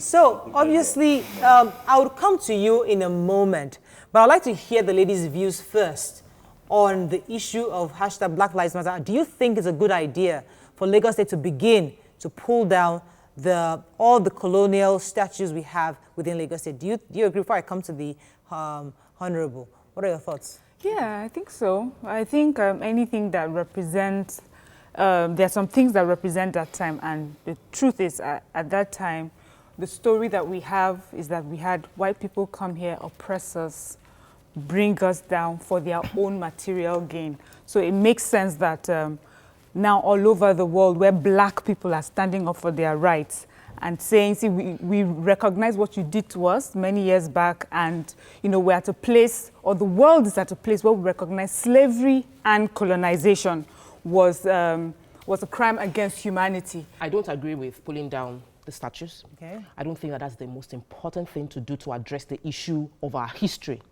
So, obviously, I would come to you in a moment, but I'd like to hear the ladies' views first on the issue of hashtag Black Lives Matter. Do you think it's a good idea for Lagos State to begin to pull down all the colonial statues we have within Lagos State? Do you agree? Before I come to the Honourable, what are your thoughts? Yeah, I think so. I think anything that represents, there are some things that represent that time, and the truth is at that time, the story that we have is that we had white people come here, oppress us, bring us down for their own material gain. So it makes sense that now all over the world where black people are standing up for their rights and saying, see, we recognize what you did to us many years back, and we're at a place, or the world is at a place where we recognize slavery and colonization was a crime against humanity. I don't agree with pulling down the statues. Okay. I don't think that that's the most important thing to do to address the issue of our history.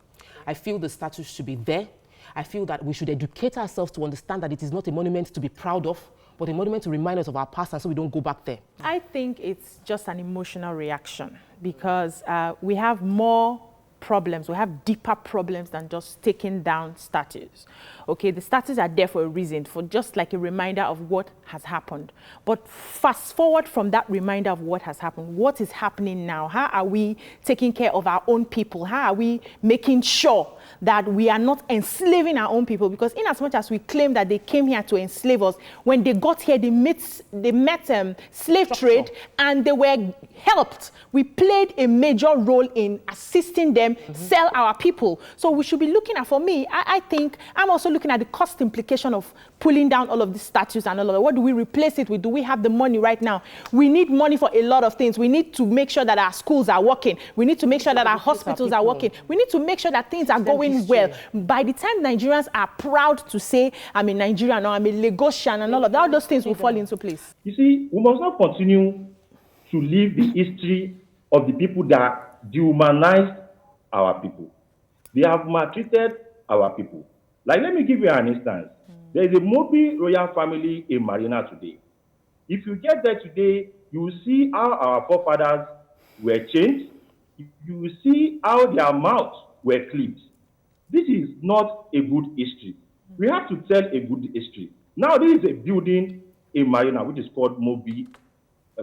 I feel the statues should be there. I feel that we should educate ourselves to understand that it is not a monument to be proud of, but a monument to remind us of our past, and so we don't go back there. I think it's just an emotional reaction because we have more problems, we have deeper problems than just taking down statues. Okay, the statues are there for a reason, for just like a reminder of what has happened. But fast forward from that reminder of what has happened, what is happening now? How are we taking care of our own people? How are we making sure that we are not enslaving our own people? Because in as much as we claim that they came here to enslave us, when they got here, they met slave trade and they were helped. We played a major role in assisting them sell our people. So we should be looking at, for me, I think I'm also looking at the cost implication of pulling down all of the statues and all of that. What do we replace it with? Do we have the money right now? We need money for a lot of things. We need to make sure that our schools are working. We need to make sure that our hospitals are working. We need to make sure that things are going well. By the time Nigerians are proud to say, I'm a Nigerian or I'm a Lagosian and all those things will fall into place. You see, we must not continue to live the history of the people that dehumanized our people. They have maltreated our people. Like, let me give you an instance. There is a Mobi royal family in Marina today. If you get there today, you will see how our forefathers were changed. You will see how their mouths were clipped. This is not a good history. We have to tell a good history. Now, there is a building in Marina, which is called Mobi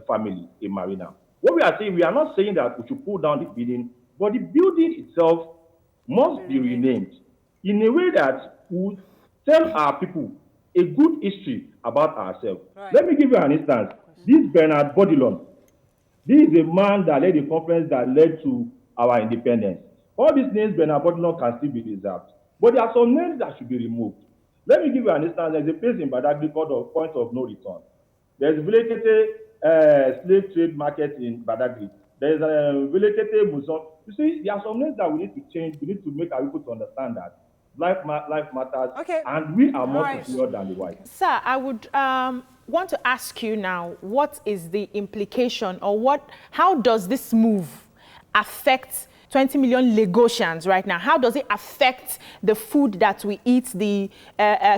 family in Marina. What we are saying, we are not saying that we should pull down the building, but the building itself must be renamed in a way that will tell our people a good history about ourselves. Right. Let me give you an instance. This Bernard Bodilon, this is a man that led the conference that led to our independence. All these names, Bernard Bodilon, can still be reserved. But there are some names that should be removed. Let me give you an instance. There's a place in Badagry called the Point of No Return. There's Vilekete slave trade market in Badagry. There's a Vilekete museum. You see, there are some names that we need to change. We need to make our people to understand that life matters, okay, and we are more secure than the white. Sir, I would want to ask you now, what is the implication, or how does this move affect 20 million Lagosians right now? How does it affect the food that we eat, the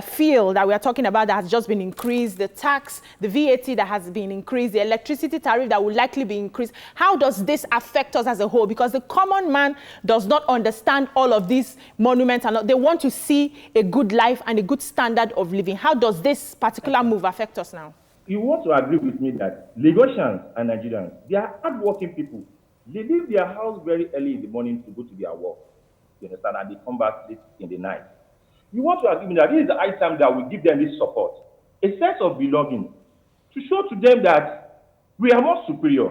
fuel that we are talking about that has just been increased, the tax, the VAT that has been increased, the electricity tariff that will likely be increased? How does this affect us as a whole? Because the common man does not understand all of these monuments, and they want to see a good life and a good standard of living. How does this particular move affect us now? You want to agree with me that Lagosians and Nigerians, they are hardworking people. They leave their house very early in the morning to go to their work. You understand? And they come back late in the night. You want to agree with me that this is the high time that we give them this support, a sense of belonging, to show to them that we are more superior.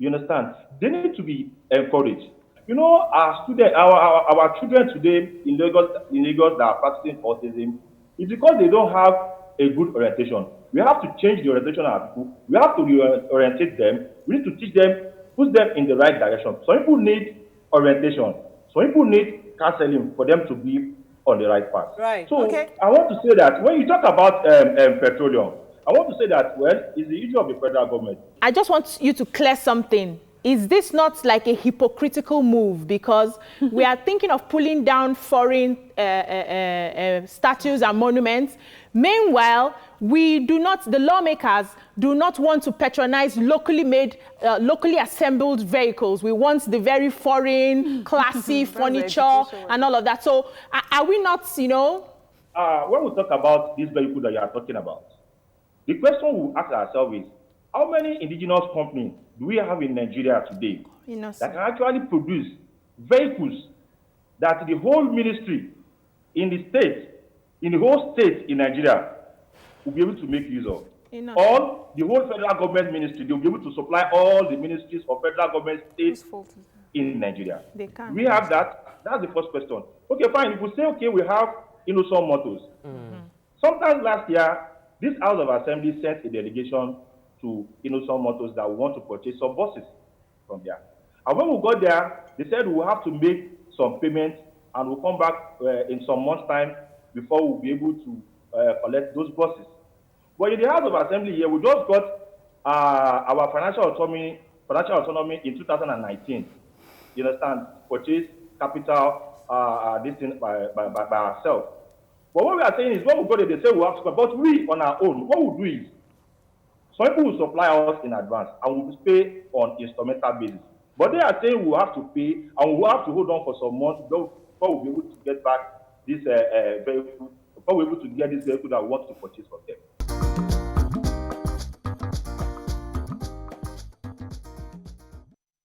You understand? They need to be encouraged. You know, our children today in Lagos that are practicing autism, it's because they don't have a good orientation. We have to change the orientation of our people. We have to reorientate them. We need to teach them, put them in the right direction. Some people need orientation. Some people need counseling for them to be on the right path. Right. So okay. I want to say that when you talk about petroleum, I want to say that, well, it's the issue of the federal government. I just want you to clear something is this not like a hypocritical move? Because we are thinking of pulling down foreign statues and monuments. Meanwhile, the lawmakers do not want to patronize locally made, locally assembled vehicles. We want the very foreign, classy furniture and all of that. So are we not, you know? When we talk about this vehicle that you are talking about, the question we ask ourselves is, how many indigenous companies do we have in Nigeria today that can actually produce vehicles that the whole ministry in the state, in the whole state in Nigeria, will be able to make use of? Or the whole federal government ministry, they will be able to supply all the ministries of federal government states in Nigeria. They can. We have that. That's the first question. Okay, fine. If we say, okay, we have some motors. Sometimes last year, this House of Assembly sent a delegation to some motors that we want to purchase some buses from there. And when we got there, they said we'll have to make some payments and we'll come back in some months' time before we'll be able to collect those buses. But in the House of Assembly here, we just got our financial autonomy in 2019. You understand? Purchase capital, this thing by ourselves. But what we are saying is, when we go there, they say we have to, but we on our own, what we'll do is, some people will supply us in advance and we'll pay on instrumental basis. But they are saying we'll have to pay and we'll have to hold on for some months before we'll be able to get back this vehicle, before we're able to get this vehicle that we want to purchase from them.